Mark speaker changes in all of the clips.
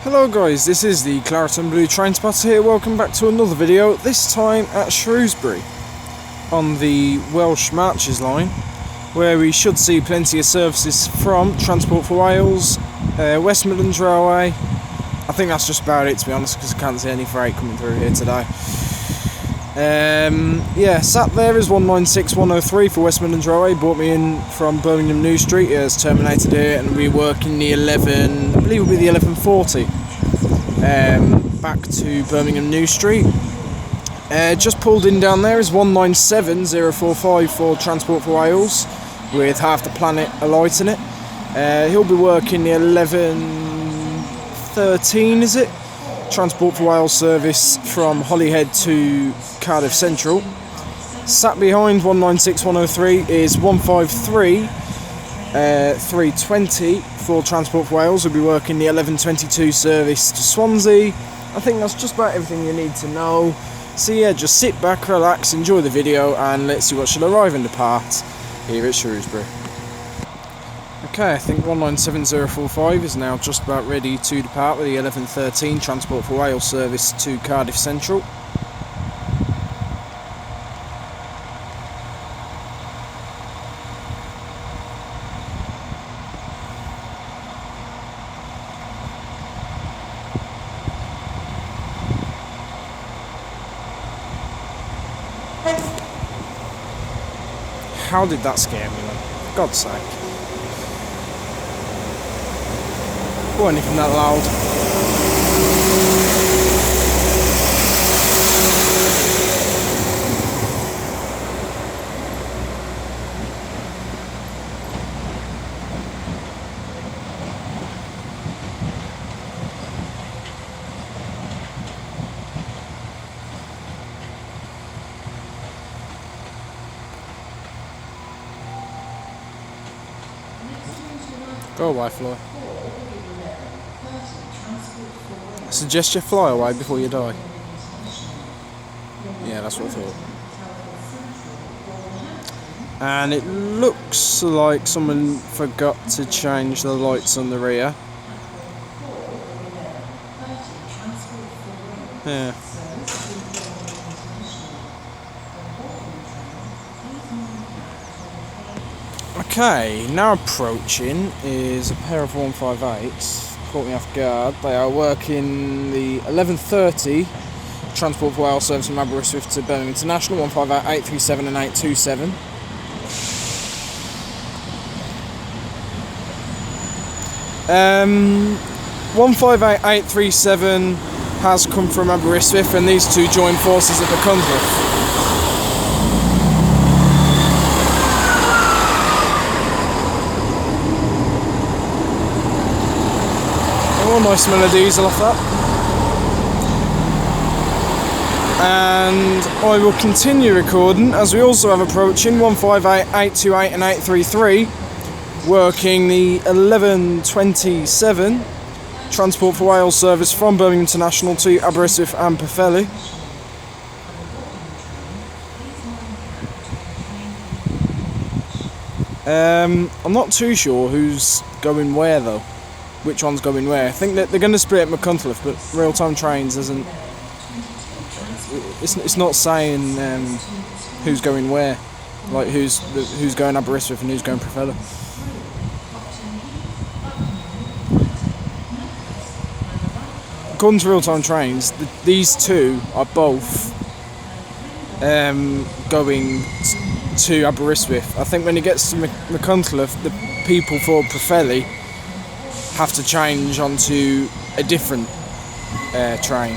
Speaker 1: Hello guys, this is the Claret and Blue Train Spotter here. Welcome back to another video, this time at Shrewsbury on the Welsh Marches Line, where we should see plenty of services from Transport for Wales, West Midlands Railway. I think that's just about it, to be honest, because I can't see any freight coming through here today. Yeah, sat there is 196103 for West Midlands Railway. Brought me in from Birmingham New Street. It has terminated here and we're working the 11, I believe it'll be the 1140 back to Birmingham New Street. Just pulled in down there is 197045 for Transport for Wales with Half the Planet alight in it. He'll be working the 1113, is it? Transport for Wales service from Holyhead to Cardiff Central. Sat behind 196103 is 153 320 for Transport for Wales. We'll be working the 1122 service to Swansea. I think that's just about everything you need to know. So yeah, just sit back, relax, enjoy the video, and let's see what shall arrive and depart here at Shrewsbury. Okay, I think 197045 is now just about ready to depart with the 1113 Transport for Wales service to Cardiff Central. How did that scare me then? For God's sake. Or anything that loud. Go away, fly. I suggest you fly away before you die. Yeah, that's what I thought. And it looks like someone forgot to change the lights on the rear. Yeah. Okay, now approaching is a pair of 158s. Caught me off guard. They are working the 1130 Transport for Wales service from Aberystwyth to Birmingham International, 158, 837 and 827. Um, 158, 837 has come from Aberystwyth, and these two join forces at the Cunliffe. Oh, nice smell of diesel off that. And I will continue recording as we also have approaching 158, 828 and 833 working the 1127 Transport for Wales service from Birmingham International to Aberystwyth and Pwllheli. I'm not too sure who's going where though. Which one's going where? I think that they're going to split at Machynlleth, but real-time trains isn't. It's not saying who's going where, like who's going Aberystwyth and who's going Pwllheli. According to real-time trains, these two are both going to Aberystwyth. I think when it gets to Machynlleth, the people for Pwllheli have to change onto a different train.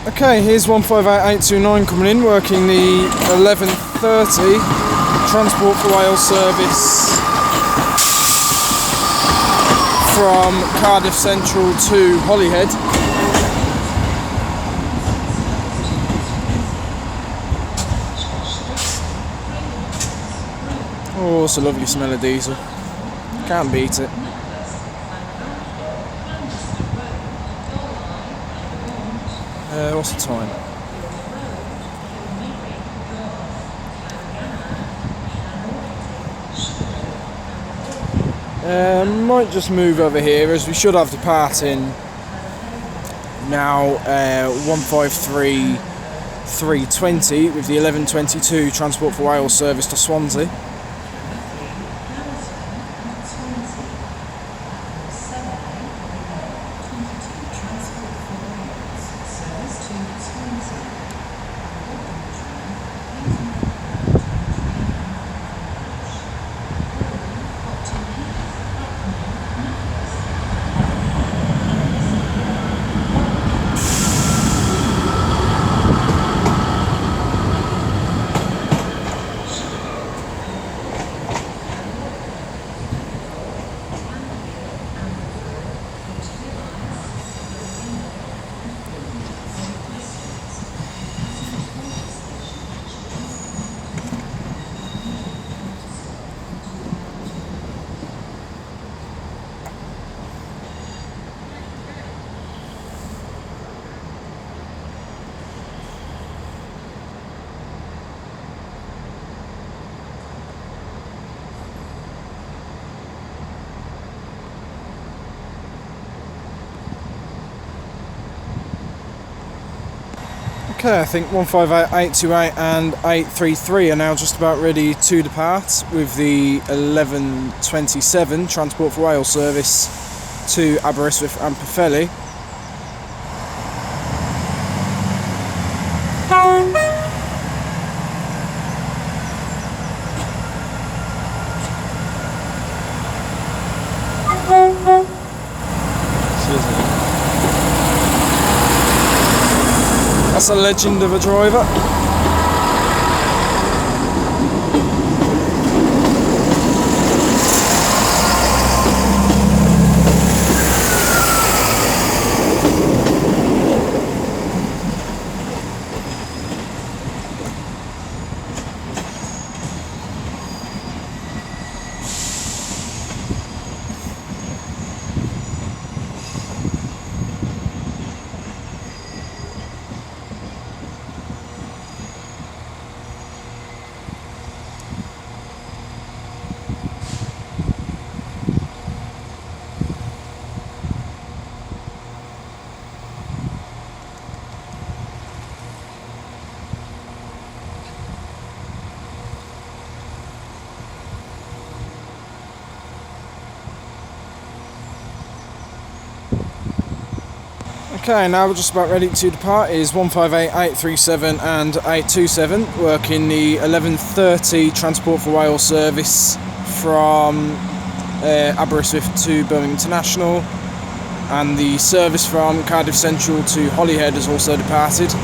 Speaker 1: Okay, here's 158829 coming in, working the 11:30 Transport for Wales service from Cardiff Central to Holyhead. Oh, it's a lovely smell of diesel. Can't beat it. What's the time? Might just move over here as we should have departing now. 153.320 with the 11:22 Transport for Wales service to Swansea. Okay, I think 158828 and 833 are now just about ready to depart with the 11:27 Transport for Wales service to Aberystwyth and Pwllheli. That's a legend of a driver. Okay, now we're just about ready to depart. Is 158837 and 827 working the 11:30 Transport for Wales service from Aberystwyth to Birmingham International, and the service from Cardiff Central to Holyhead has also departed. It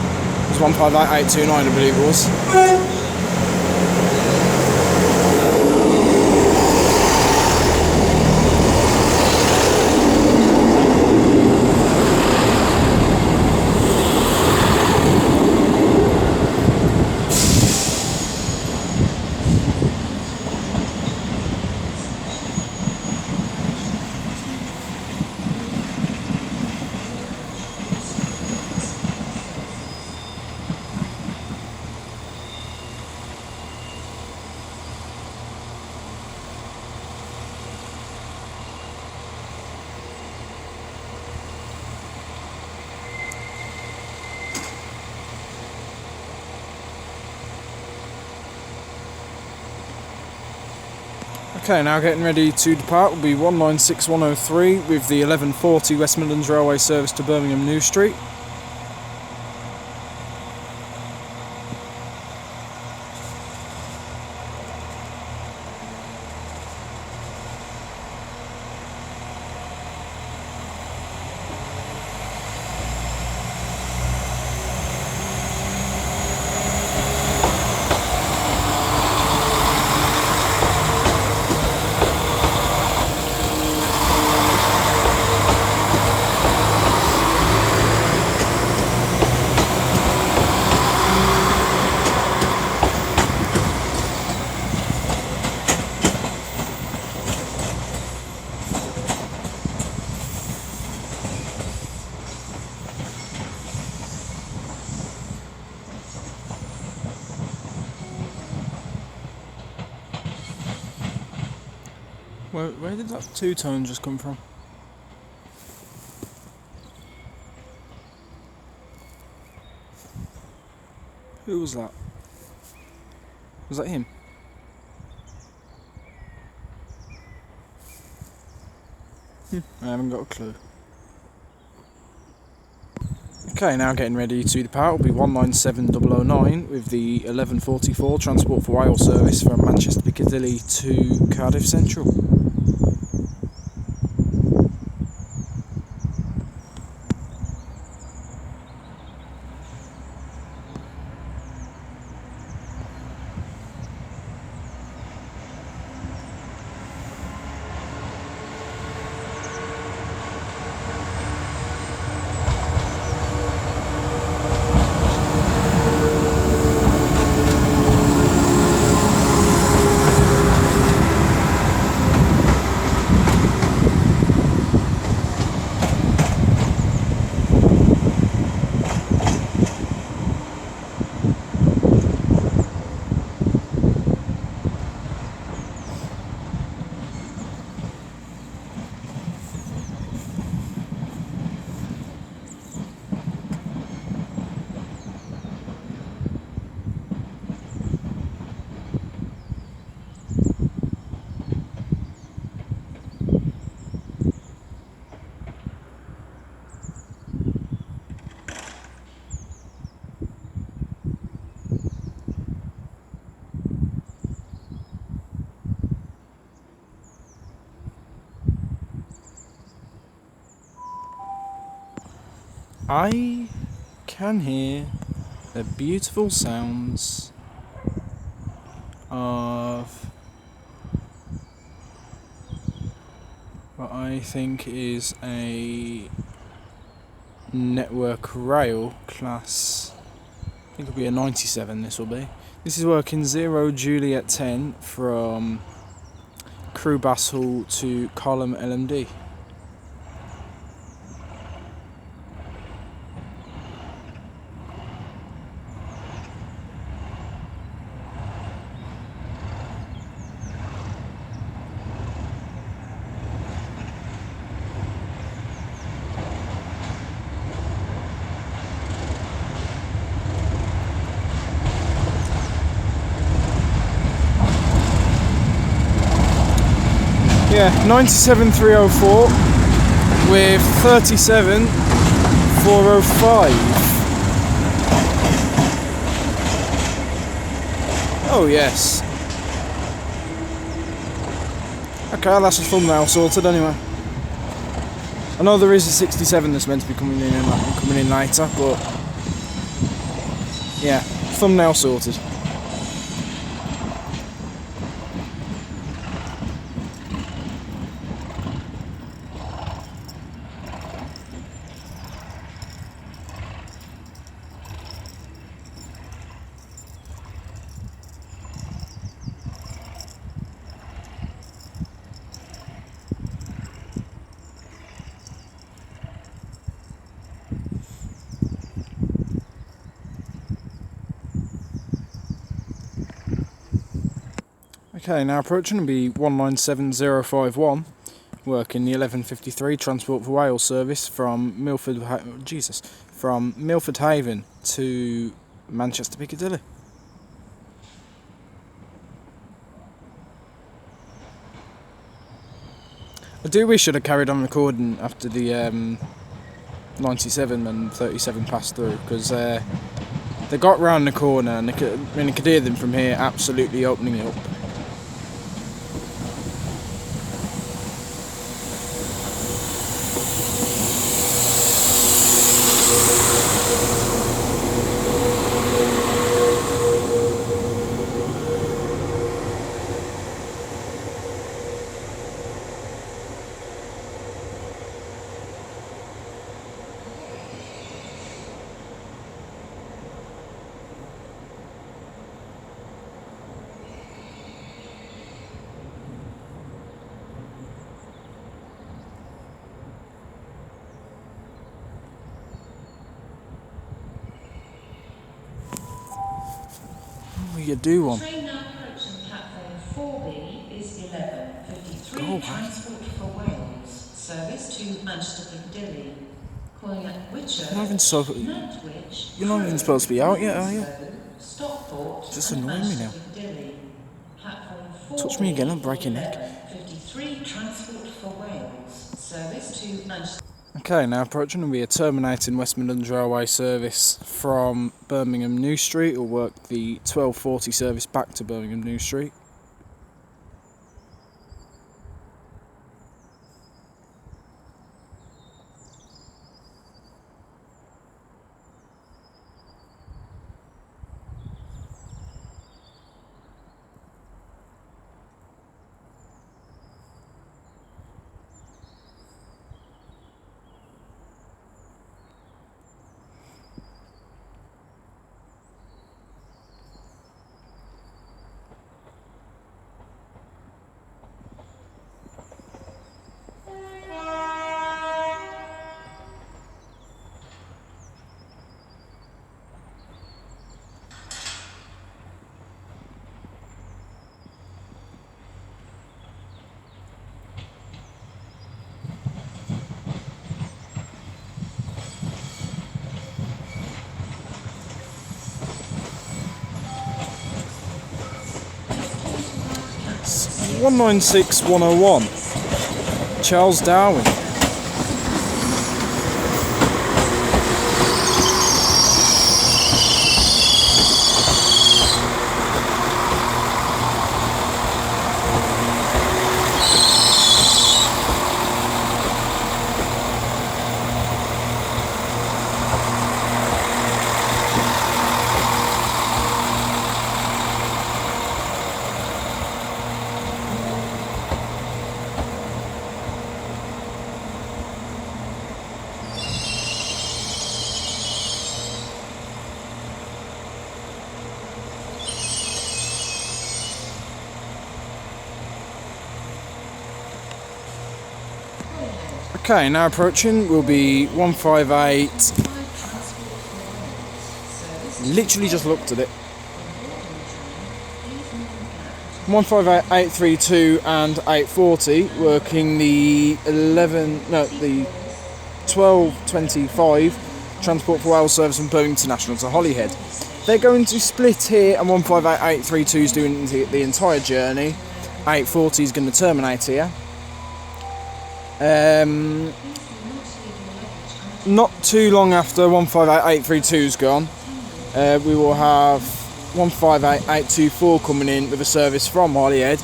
Speaker 1: was 158829, I believe it was. Okay, now getting ready to depart will be 196103 with the 11:40 West Midlands Railway service to Birmingham New Street. Where did that two-tone just come from? Who was that? Was that him? I haven't got a clue. Okay, now getting ready to depart will be 197009 with the 1144 Transport for Wales service from Manchester Piccadilly to Cardiff Central. I can hear the beautiful sounds of what I think is a Network Rail class. I think it'll be a 97 this will be. This is working 0 Juliet 10 from Crewe Bass Hall to Column LMD. Yeah, 97,304 with 37,405. Oh yes. Okay, that's a thumbnail sorted anyway. I know there is a 67 that's meant to be coming in later, but yeah, thumbnail sorted. Okay, now approaching will be 197051, working the 1153 Transport for Wales service from Milford Haven to Manchester Piccadilly. I do wish I'd have carried on recording after the 97 and 37 passed through, because they got round the corner and I could hear them from here absolutely opening it up. You do one.
Speaker 2: Train now approaching platform 4B is 11:53. Transport for Wales, service to Manchester Piccadilly. Calling at Whitchurch,
Speaker 1: You're not even supposed to be out yet, are you?
Speaker 2: Stockport,
Speaker 1: Just annoying me now.
Speaker 2: Piccadilly. Platform 4,
Speaker 1: Touch me again, I'll break your neck.
Speaker 2: 53 Transport for Wales, service to Manchester.
Speaker 1: Okay, now approaching will be a terminating West Midlands Railway service from Birmingham New Street. Will work the 12:40 service back to Birmingham New Street. It's 196101, Charles Darwin. Okay, now approaching will be 158. Literally just looked at it. 158, 832 and 840 working the 1225 Transport for Wales service from Birmingham International to Holyhead. They're going to split here, and 158, 832 is doing the entire journey. 840 is going to terminate here. Not too long after 158832's gone, we will have 158824 coming in with a service from Holyhead.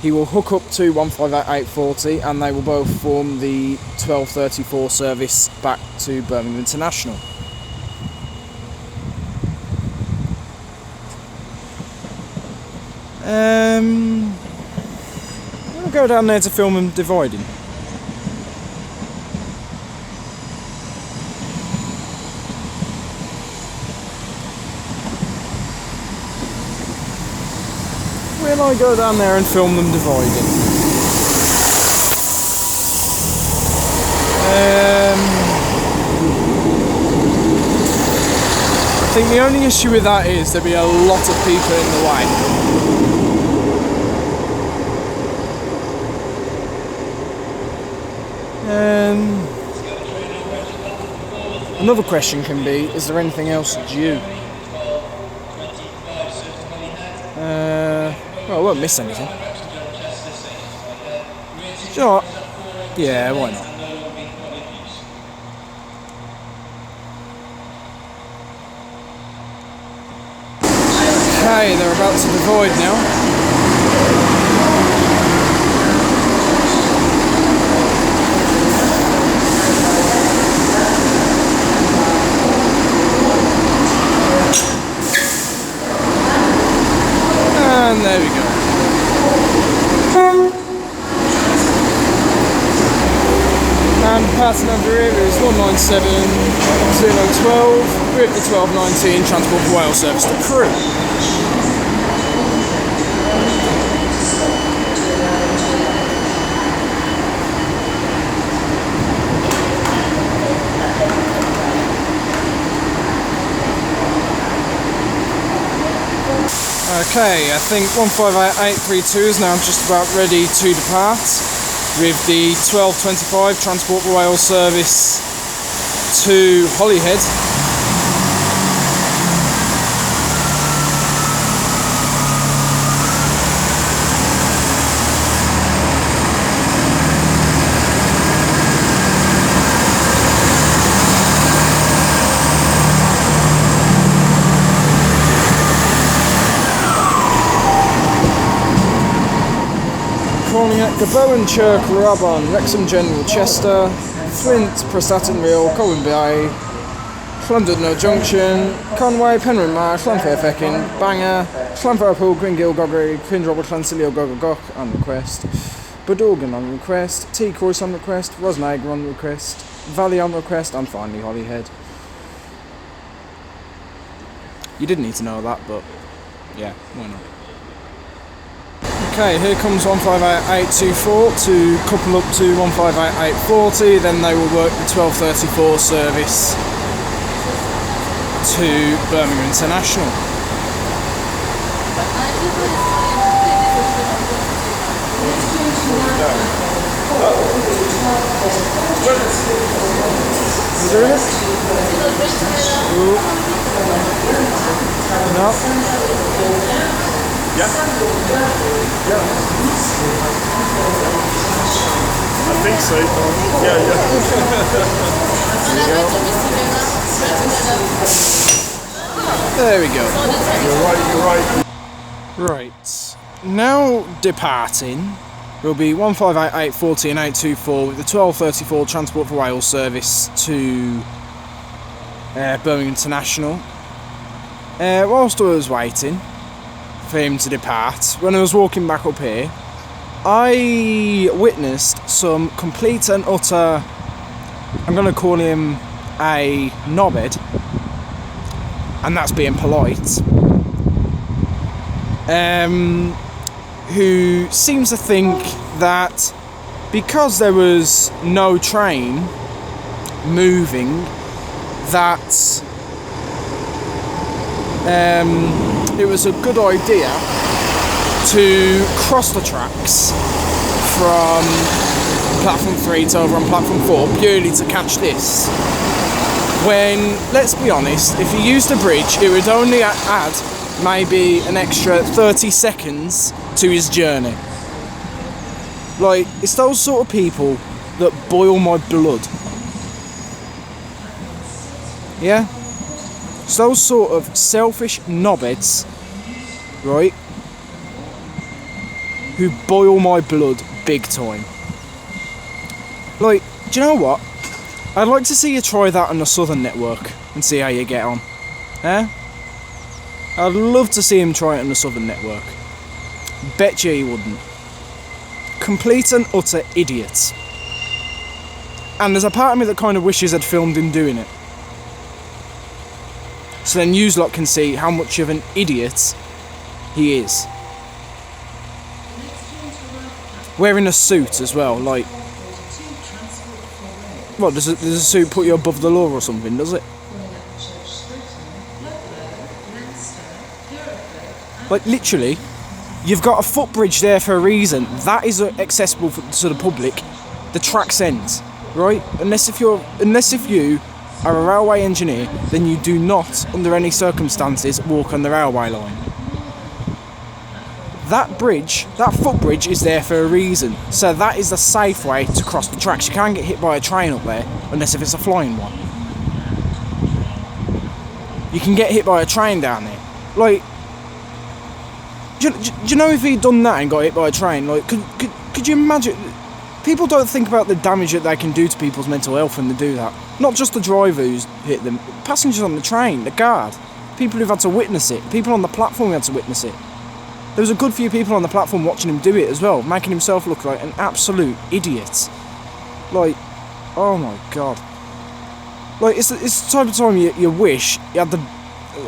Speaker 1: He will hook up to 158840 and they will both form the 1234 service back to Birmingham International. I'll go down there to film them dividing. Will I go down there and film them dividing? I think the only issue with that is there'll be a lot of people in the way. Another question can be, is there anything else due? Well, I won't miss anything. Do you know what? Yeah, why not? Okay, they're about to divide now. And there we go. And passing over here is 197012 with the 1219 Transport for Wales service to Crewe. Okay, I think 158832 is now just about ready to depart. with the 12:25 Transport for Wales service to Holyhead. Calling at Gabowen, Chirk, Rabon, Wrexham General, Chester, Flint, Prestatyn Real, Colwyn Bay, Llandudno Junction, Conway, Penryn Marsh, Llanfair Feckin, Bangor, Llanfairpwll, Gwyngill, Gogri, Pindrobl, Llansilio, Gogogok on request, Bodorgan on request, T Croyce on request, Rosnag on request, Valley on request, and finally Holyhead. You didn't need to know that, but yeah, why not? Okay, here comes 158824 to couple up to 158840, then they will work the 12:34 service to Birmingham International. You doing it? Ooh. No.
Speaker 3: Yeah? Yeah. I think so. Yeah.
Speaker 1: There we go.
Speaker 3: You're right.
Speaker 1: Right. Now departing will be 158840 and 824 with the 12:34 Transport for Wales service to Birmingham International. Whilst I was waiting for him to depart, when I was walking back up here, I witnessed some complete and utter, I'm going to call him a knobhead, and that's being polite, who seems to think that because there was no train moving, that it was a good idea to cross the tracks from platform 3 to over on platform 4 purely to catch this. When, let's be honest, if he used a bridge, it would only add maybe an extra 30 seconds to his journey. Like, it's those sort of people that boil my blood. Yeah? It's those sort of selfish knobheads, right, who boil my blood big time. Like, do you know what? I'd like to see you try that on the Southern Network and see how you get on. Eh? I'd love to see him try it on the Southern Network. Bet you he wouldn't. Complete and utter idiots. And there's a part of me that kind of wishes I'd filmed him doing it. So then yous lot can see how much of an idiot he is. Wearing a suit as well, like... What, does a suit put you above the law or something, does it? Like, literally, you've got a footbridge there for a reason. That is accessible to the public. The track's ends, right? Unless if you are a railway engineer, then you do not, under any circumstances, walk on the railway line. That bridge, that footbridge, is there for a reason. So that is the safe way to cross the tracks. You can't get hit by a train up there, unless if it's a flying one. You can get hit by a train down there. Like, do you know if he'd done that and got hit by a train, like, could you imagine? People don't think about the damage that they can do to people's mental health when they do that. Not just the driver who's hit them, passengers on the train, the guard, people who've had to witness it, people on the platform who had to witness it. There was a good few people on the platform watching him do it as well, making himself look like an absolute idiot. Like, oh my god. Like, it's the type of time you wish you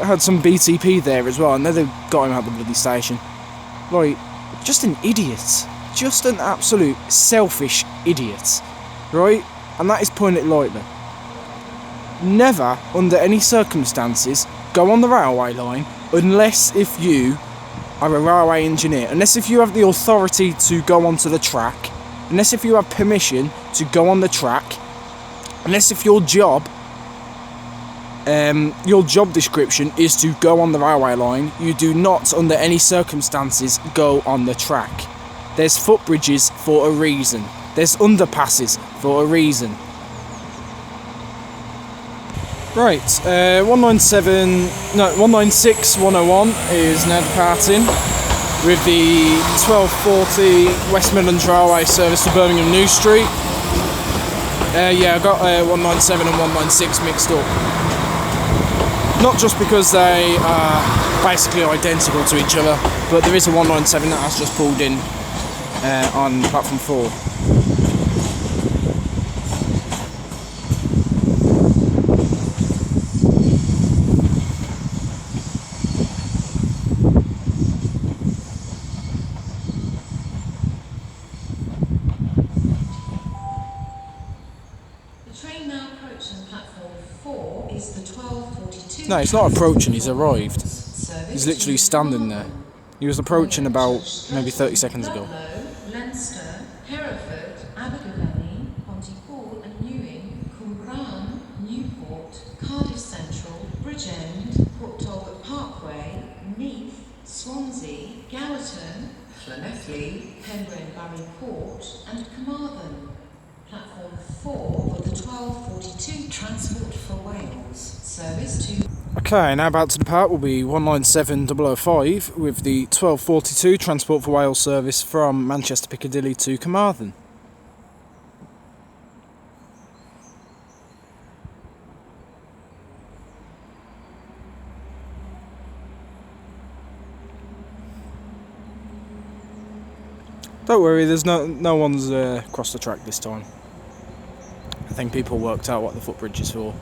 Speaker 1: had some BTP there as well, and then they got him out the bloody station. Like, just an idiot. Just an absolute selfish idiot. Right? And that is putting it lightly. Never, under any circumstances, go on the railway line unless if you are a railway engineer. Unless if you have the authority to go onto the track unless if you have permission to go on the track, unless if your job description is to go on the railway line, you do not under any circumstances go on the track. There's footbridges for a reason. There's underpasses for a reason. Right, 196 101 is now departing with the 1240 West Midlands Railway service to Birmingham New Street. Yeah, I got 197 and 196 mixed up. Not just because they are basically identical to each other, but there is a 197 that has just pulled in on platform 4. No, he's not approaching, he's arrived. He's literally standing there. He was approaching about maybe 30 seconds ago.
Speaker 2: Leinster, Hereford, Abergavenny, Pontypool and Ewing, Cwmbran, Newport, Cardiff Central, Bridgend, Port Talbot Parkway, Neath, Swansea, Gowerton, Llanelli, Pembrey Barry Port and Carmarthen. Platform 4 for the 1242 Transport for Wales. Service to...
Speaker 1: Okay, now about to depart will be 197 005 with the 1242 Transport for Wales service from Manchester Piccadilly to Carmarthen. Don't worry, there's no one's crossed the track this time. I think people worked out what the footbridge is for.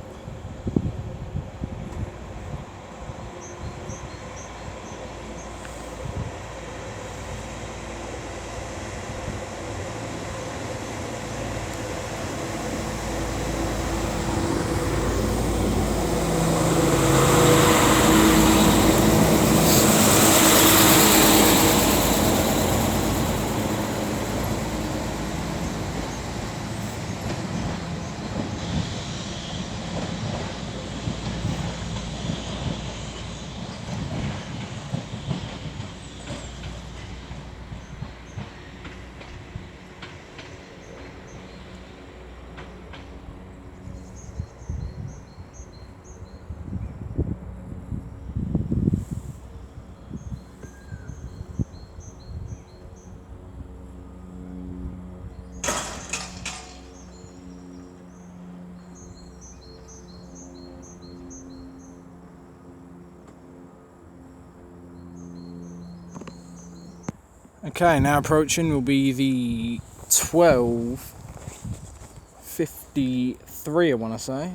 Speaker 1: Okay, now approaching will be the 1253, I want to say.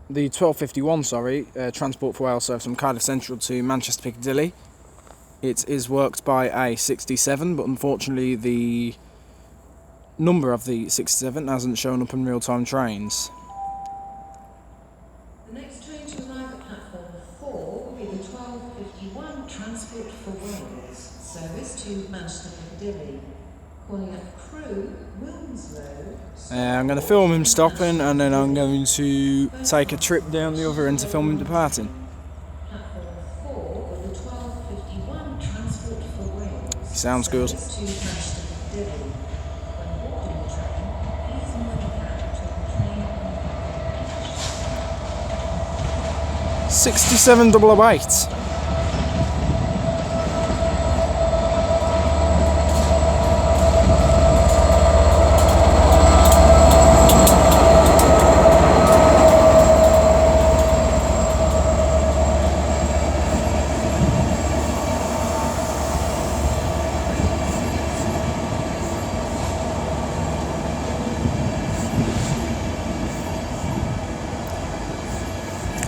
Speaker 1: The 1251, sorry, Transport for Wales service from Cardiff Central to Manchester Piccadilly. It is worked by a 67, but unfortunately the number of the 67 hasn't shown up in real-time trains.
Speaker 2: The next train to arrive at platform 4 will be the 1251 Transport for Wales service to Manchester Piccadilly. Calling up crew, Wilmslow.
Speaker 1: I'm going to film him stopping, and then I'm going to take a trip down the other end to film him departing.
Speaker 2: Platform 4 of the 1251 Transport for Wales.
Speaker 1: Sounds good.
Speaker 2: Service to Manchester Piccadilly. When boarding the train, please monitor between train and
Speaker 1: 67008.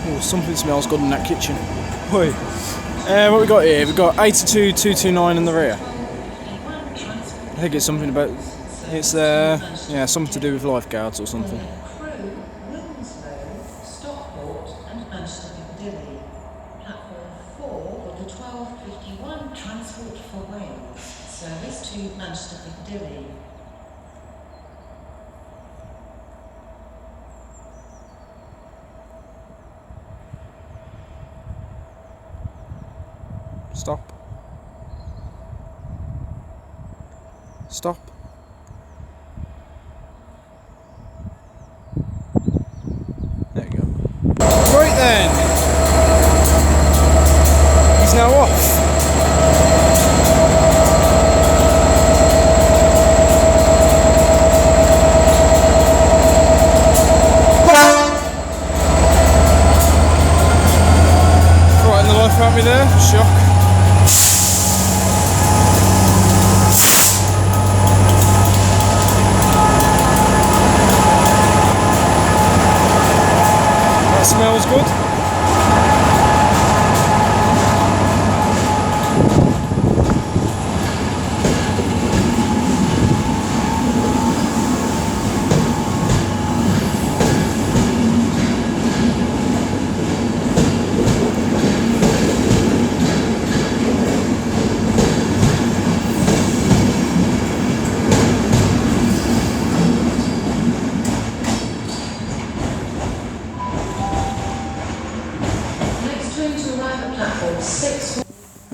Speaker 1: Oh, something smells good in that kitchen. Oi. What we got here? We've got 82229 in the rear. I think it's something about... It's yeah, something to do with lifeguards or something.
Speaker 2: crew, Wilmslow, Stockport and Manchester Piccadilly. Platform 4 of the 1251 Transport for Wales. Service to Manchester Piccadilly.
Speaker 1: Stop. Stop. There you go. Right then. He's now off. Right in the life around me there. Shock. Smells good.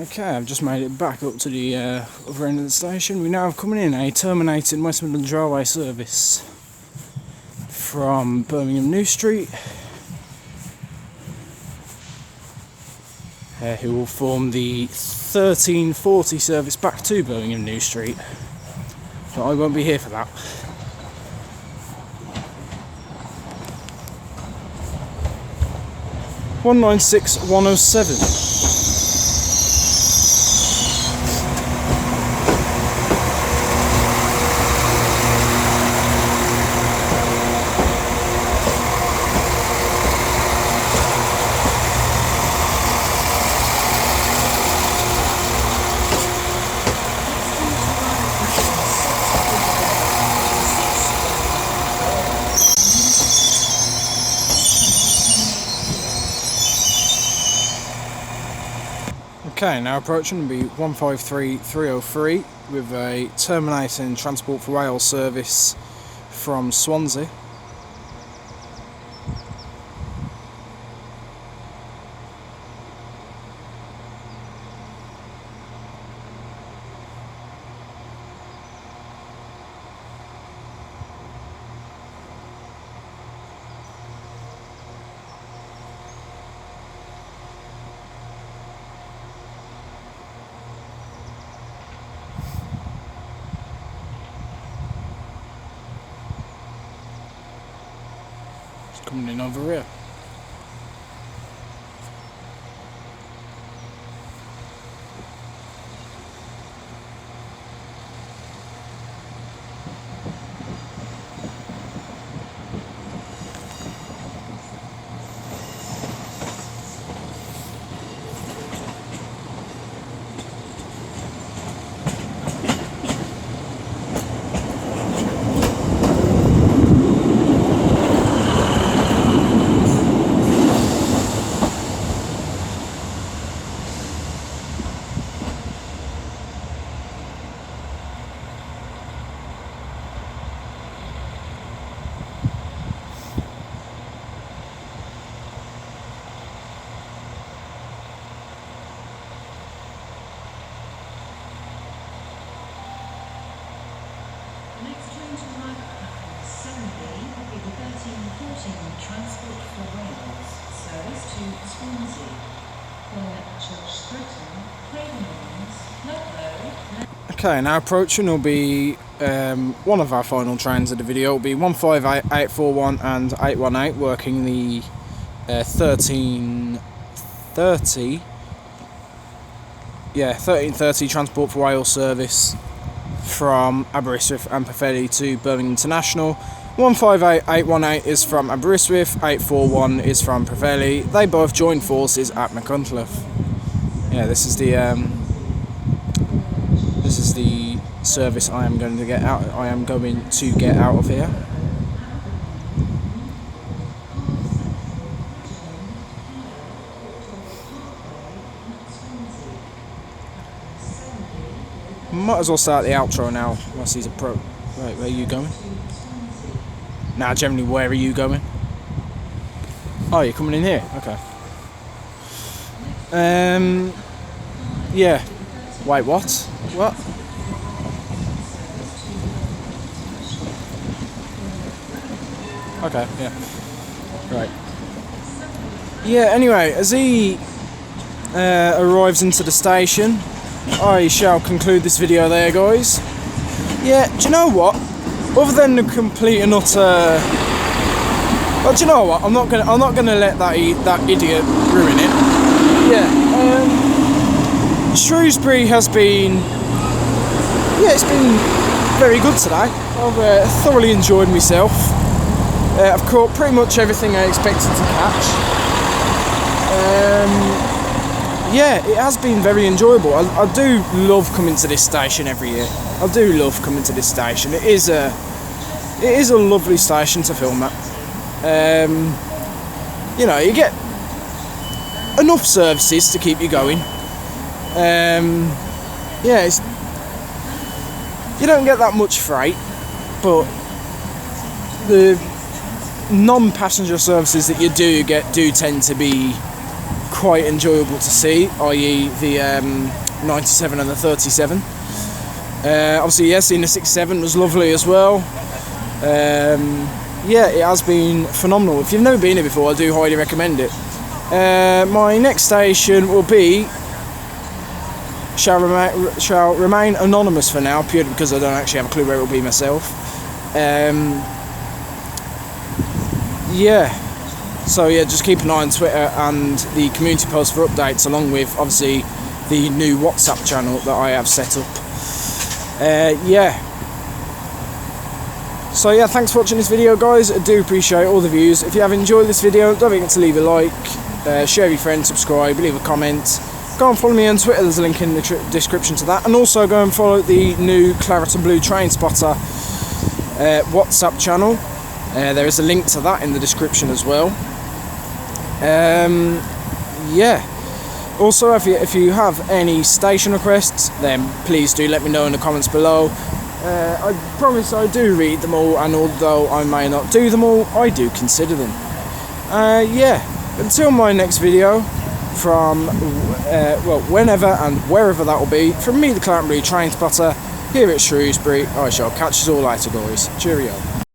Speaker 1: Okay, I've just made it back up to the other end of the station. We now have coming in a terminating West Midlands Railway service from Birmingham New Street, who will form the 1340 service back to Birmingham New Street, but I won't be here for that. (196-107). Okay, now approaching will be 153303 with a terminating Transport for Wales service from Swansea. Coming in over here.
Speaker 2: Transport for Wales service to Swansea,
Speaker 1: Okay, now approaching will be one of our final trains of the video. It will be 15841 and 818 working the 1330 Transport for Wales service from Aberystwyth and Pwllheli to Birmingham International. 158818 is from Aberystwyth, 841 is from Pwllheli. They both joined forces at Machynlleth. Yeah, this is the service I am going to get out. I am going to get out of here. Might as well start the outro now. Once he's Right, where are you going? Now, generally, where are you going? Oh, you're coming in here. Okay. Yeah. Wait, what? What? Okay, yeah. Right. Yeah, anyway, as he arrives into the station, I shall conclude this video there, guys. Yeah, do you know what? Other than the complete and utter... Well, do you know what? I'm not gonna let that idiot ruin it. Yeah. Shrewsbury has been... Yeah, it's been very good today. I've thoroughly enjoyed myself. I've caught pretty much everything I expected to catch. Yeah, it has been very enjoyable. I do love coming to this station every year. I do love coming to this station. It is a lovely station to film at. You know, you get enough services to keep you going. Yeah, you don't get that much freight, but the non-passenger services that you do get do tend to be quite enjoyable to see, i.e. the 97 and the 37. Obviously, yeah, seeing the 67 was lovely as well. Yeah, it has been phenomenal. If you've never been here before, I do highly recommend it. My next station will be shall remain anonymous for now, purely because I don't actually have a clue where it will be myself. Yeah, so yeah, just keep an eye on Twitter and the community posts for updates, along with obviously the new WhatsApp channel that I have set up. Yeah. So yeah, thanks for watching this video, guys. I do appreciate all the views. If you have enjoyed this video, don't forget to leave a like, share with your friends, subscribe, leave a comment. Go and follow me on Twitter, there's a link in the description to that. And also go and follow the new Claret and Blue Train Spotter WhatsApp channel. There is a link to that in the description as well. Yeah. Also, if you have any station requests, then please do let me know in the comments below. I promise I do read them all, and although I may not do them all, I do consider them. Yeah. Until my next video, from well, whenever and wherever that will be, from me, the Claret and Blue Train Spotter, here at Shrewsbury, I shall catch you all later, guys. Cheerio.